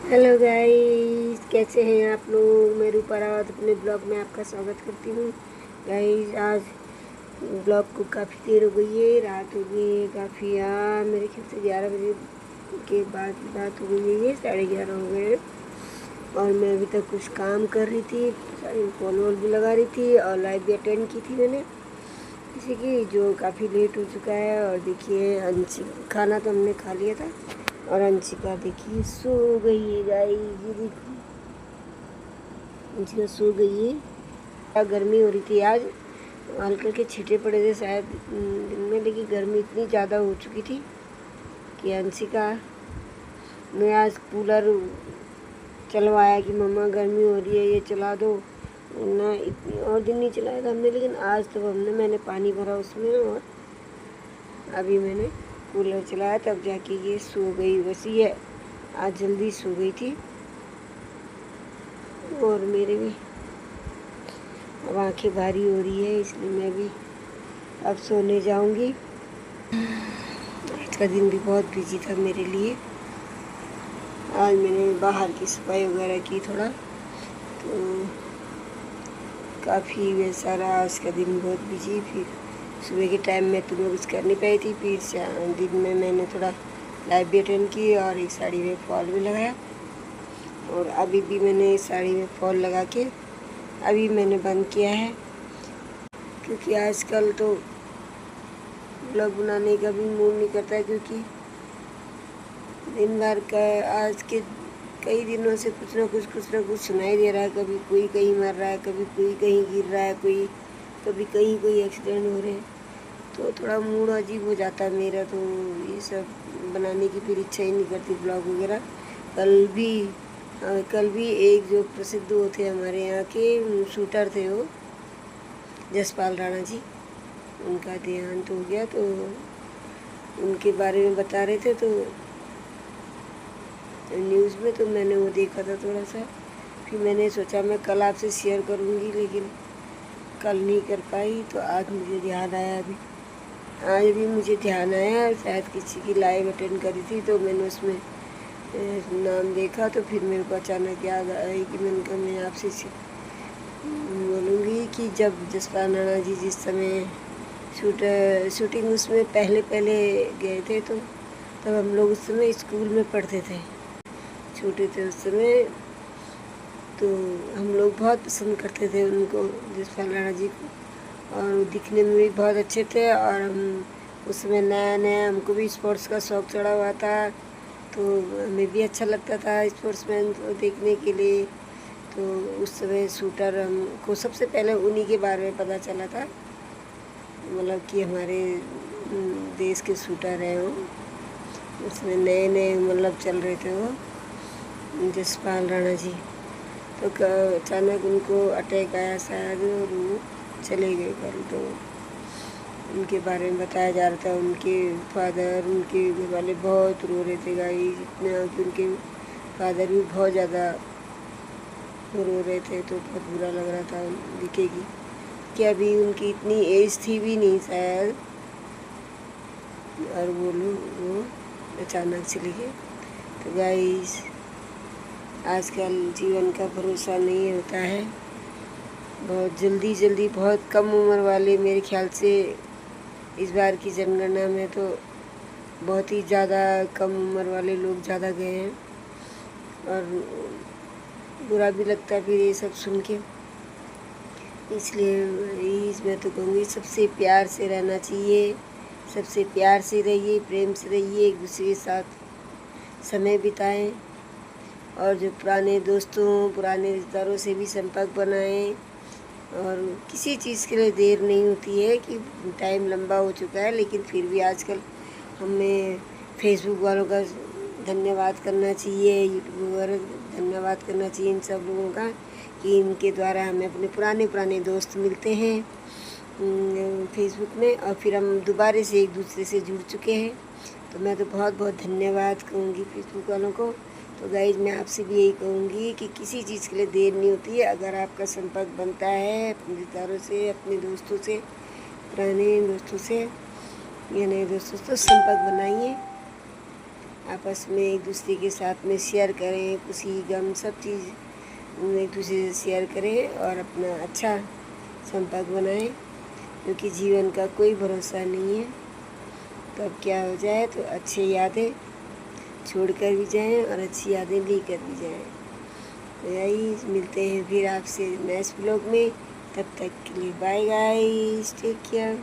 Hello guys, कैसे हैं आप लोग। मैं रूपा रावत अपने ब्लॉग में आपका स्वागत करती हूँ। गाइस, आज ब्लॉग को काफ़ी देर हो गई है, रात हो गई है काफ़ी। यार मेरे ख्याल से 11 बजे के बाद की बात हो गई है, ये 11:30 हो गए हैं। और मैं अभी तक कुछ काम कर रही थी, सारी कॉल वॉल भी लगा रही थी और लाइव भी अटेंड की थी मैंने, जैसे कि जो काफ़ी लेट हो चुका है। और देखिए अंशी, खाना तो हमने खा लिया था और अंशिका देखिए सो गई है गाइस। ये देखिए अंशिका सो गई है। क्या गर्मी हो रही थी आज, हल्के के छींटे पड़े थे शायद दिन में, लेकिन गर्मी इतनी ज़्यादा हो चुकी थी कि अंशिका ने आज कूलर चलवाया कि मम्मा गर्मी हो रही है ये चला दो ना। इतनी और दिन नहीं चलाया था हमने, लेकिन आज तो मैंने पानी भरा उसमें और अभी मैंने कूलर चलाया, तब जाके ये सो गई। बस ये आज जल्दी सो गई थी और मेरे भी अब आंखें भारी हो रही है, इसलिए मैं भी अब सोने जाऊंगी। आज का दिन भी बहुत बिजी था मेरे लिए। आज मैंने बाहर की सफाई वगैरह की थोड़ा, तो काफ़ी वैसा रहा आज का दिन, बहुत बिजी। फिर सुबह के टाइम में तो मैं कुछ कर नहीं पाई थी, फिर दिन में मैंने थोड़ा लाइव भी अटेंड की और एक साड़ी में फॉल भी लगाया। और अभी भी मैंने साड़ी में फॉल लगा के अभी मैंने बंद किया है, क्योंकि आजकल तो ब्लॉग बनाने का भी मूड नहीं करता है, क्योंकि दिन भर का आज के कई दिनों से कुछ ना कुछ सुनाई दे रहा है। कभी कोई कहीं मर रहा है, कभी कोई कहीं गिर रहा है, कभी कहीं कोई एक्सीडेंट हो रहे हैं, तो थोड़ा मूड अजीब हो जाता है मेरा। तो ये सब बनाने की फिर इच्छा ही नहीं करती ब्लॉग वगैरह। कल भी एक जो प्रसिद्ध वो थे हमारे यहाँ के शूटर थे, वो जसपाल राणा जी, उनका देहांत हो गया, तो उनके बारे में बता रहे थे तो न्यूज़ में, तो मैंने वो देखा था थोड़ा सा। फिर मैंने सोचा मैं कल आपसे शेयर करूँगी, लेकिन कल नहीं कर पाई। तो आज मुझे ध्यान आया, आज भी मुझे ध्यान आया, शायद किसी की लाइव अटेंड करी थी तो मैंने उसमें नाम देखा, तो फिर मेरे को अचानक याद आई कि मैंने कहा मैं आपसे बोलूँगी कि जब जसपाल राणा जी जिस समय शूटिंग उसमें पहले गए थे, तो तब हम लोग उस समय स्कूल में पढ़ते थे, छोटे थे उस समय। तो हम लोग बहुत पसंद करते थे उनको, जसपाल राणा जी को, और दिखने में भी बहुत अच्छे थे। और हम उस समय नया नया हमको भी स्पोर्ट्स का शौक़ चढ़ा हुआ था, तो हमें भी अच्छा लगता था स्पोर्ट्समैन को देखने के लिए। तो उस समय शूटर हमको सबसे पहले उन्हीं के बारे में पता चला था, मतलब कि हमारे देश के शूटर हैं वो। उसमें नए नए मतलब चल रहे थे वो जसपाल राणा जी। तो अचानक उनको अटैक आया शायद और वो चले गए कल। तो उनके बारे में बताया जा रहा था, उनके फादर, उनके घर वाले बहुत रो रहे थे गाइस, जितना कि उनके फादर भी बहुत ज़्यादा रो रहे थे। तो बहुत बुरा लग रहा था दिखेगी कि अभी उनकी इतनी एज थी भी नहीं शायद, और वो लोग वो अचानक चले गए। तो गाइस, आजकल जीवन का भरोसा नहीं होता है, बहुत जल्दी बहुत कम उम्र वाले, मेरे ख्याल से इस बार की जनगणना में तो बहुत ही ज़्यादा कम उम्र वाले लोग ज़्यादा गए हैं, और बुरा भी लगता है फिर ये सब सुन के। इसलिए मैं तो कहूँगी सबसे प्यार से रहना चाहिए, सबसे प्यार से रहिए, प्रेम से रहिए, एक दूसरे के साथ समय बिताएं, और जो पुराने दोस्तों पुराने रिश्तेदारों से भी संपर्क बनाएं। और किसी चीज़ के लिए देर नहीं होती है, कि टाइम लंबा हो चुका है, लेकिन फिर भी आजकल हमें फेसबुक वालों का धन्यवाद करना चाहिए, यूट्यूब वगैरह धन्यवाद करना चाहिए इन सब लोगों का, कि इनके द्वारा हमें अपने पुराने दोस्त मिलते हैं फेसबुक में, और फिर हम दोबारा से एक दूसरे से जुड़ चुके हैं। तो मैं तो बहुत बहुत धन्यवाद कहूँगी फेसबुक वालों को। तो गाइज, मैं आपसे भी यही कहूँगी कि किसी चीज़ के लिए देर नहीं होती है। अगर आपका संपर्क बनता है अपने रिश्तेदारों से, अपने दोस्तों से, पुराने दोस्तों से या नए दोस्तों से, तो संपर्क बनाइए। आपस में एक दूसरे के साथ में शेयर करें, खुशी गम सब चीज़ एक दूसरे से शेयर करें और अपना अच्छा संपर्क बनाएं, क्योंकि जीवन का कोई भरोसा नहीं है, कब क्या हो जाए। तो अच्छी यादें छोड़ कर भी जाएं और अच्छी यादें लेकर भी जाएं। तो यही मिलते हैं फिर आपसे नेक्स्ट ब्लॉग में, तब तक के लिए बाय गाइस, टेक केयर।